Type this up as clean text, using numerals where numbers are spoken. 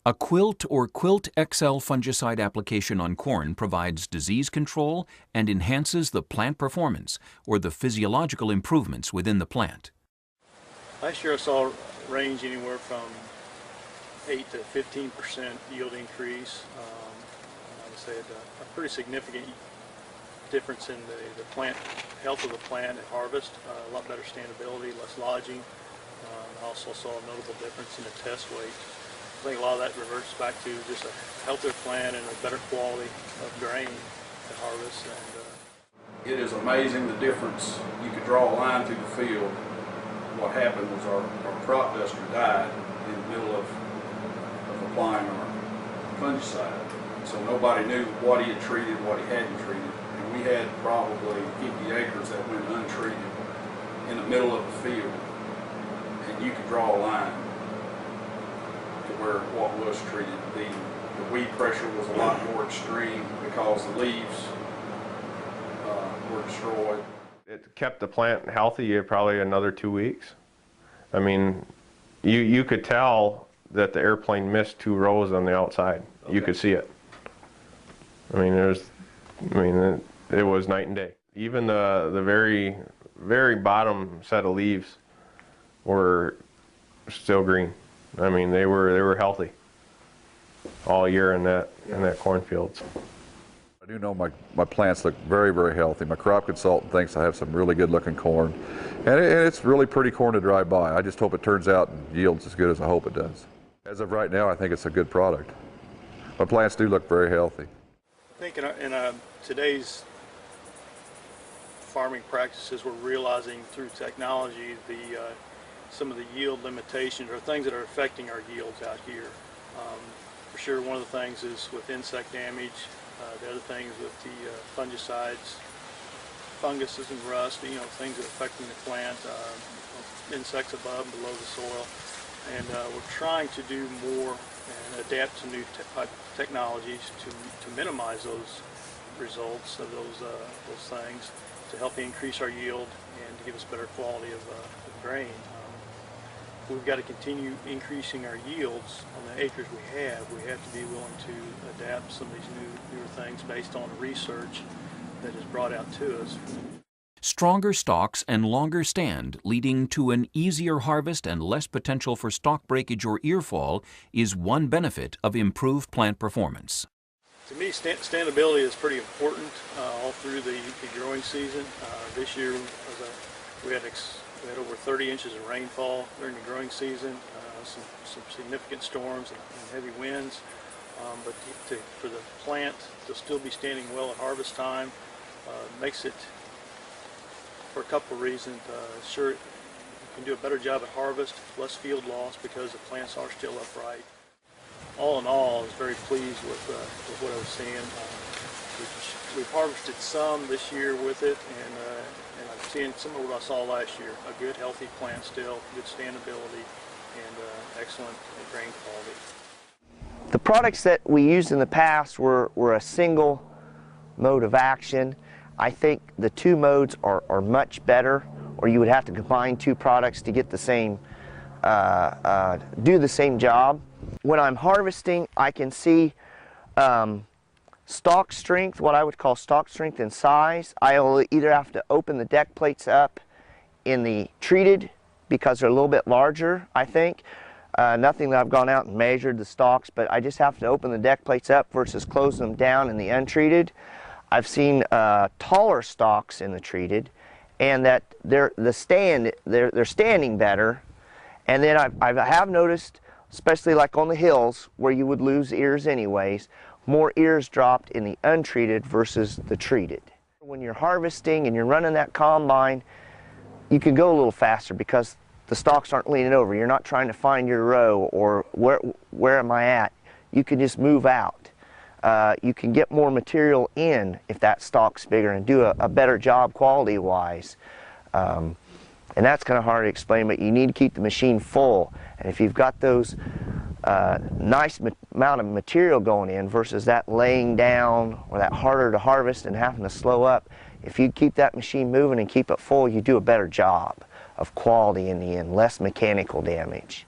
A Quilt or QuiltXcel fungicide application on corn provides disease control and enhances the plant performance or the physiological improvements within the plant. Last year I saw range anywhere from 8 to 15% yield increase. I would say a pretty significant difference in the plant health of the plant at harvest, a lot better standability, less lodging. I also saw a notable difference in the test weight. I think a lot of that reverts back to just a healthier plant and a better quality of grain to harvest. And it is amazing the difference. You could draw a line through the field. What happened was our crop duster died in the middle of applying our fungicide. So nobody knew what he had treated, what he hadn't treated. And we had probably 50 acres that went untreated in the middle of the field. And you could draw a line to where what was treated. The weed pressure was a lot more extreme because the leaves were destroyed. It kept the plant healthy probably another 2 weeks. I mean, you could tell that the airplane missed 2 rows on the outside. Okay. You could see it. I mean, it was night and day. Even the very bottom set of leaves were still green. I mean, they were healthy all year in that cornfield. I do know my plants look very, very healthy. My crop consultant thinks I have some really good looking corn. And it's really pretty corn to drive by. I just hope it turns out and yields as good as I hope it does. As of right now, I think it's a good product. My plants do look very healthy. I think in today's farming practices, we're realizing through technology some of the yield limitations or things that are affecting our yields out here. For sure, one of the things is with insect damage. The other thing is with the fungicides, funguses and rust, things that are affecting the plant, insects above and below the soil. And we're trying to do more and adapt to new technologies to minimize those results of those things, to help increase our yield and to give us better quality of grain. We've got to continue increasing our yields on the acres we have. We have to be willing to adapt some of these newer things based on research that is brought out to us. Stronger stalks and longer stand, leading to an easier harvest and less potential for stalk breakage or ear fall, is one benefit of improved plant performance. To me, standability is pretty important all through the growing season. This year we had over 30 inches of rainfall during the growing season, some significant storms and heavy winds. But for the plant to still be standing well at harvest time makes it, for a couple of reasons, sure you can do a better job at harvest, less field loss because the plants are still upright. All in all, I was very pleased with what I was seeing. We've harvested some this year with it, and I'm seeing some of what I saw last year. A good, healthy plant still, good standability, and excellent grain quality. The products that we used in the past were a single mode of action. I think the 2 modes are much better, or you would have to combine 2 products to get the same, do the same job. When I'm harvesting, I can see stalk strength, what I would call stalk strength and size. I'll either have to open the deck plates up in the treated because they're a little bit larger, I think. Nothing that I've gone out and measured the stalks, but I just have to open the deck plates up versus closing them down in the untreated. I've seen taller stalks in the treated, and that they're standing better. And then I have noticed, especially like on the hills where you would lose ears anyways, more ears dropped in the untreated versus the treated. When you're harvesting and you're running that combine, you can go a little faster because the stalks aren't leaning over. You're not trying to find your row or where am I at. You can just move out. You can get more material in if that stalk's bigger and do a better job quality-wise. And that's kind of hard to explain, but you need to keep the machine full. And if you've got those nice amount of material going in versus that laying down or that harder to harvest and having to slow up, if you keep that machine moving and keep it full, you do a better job of quality in the end, less mechanical damage.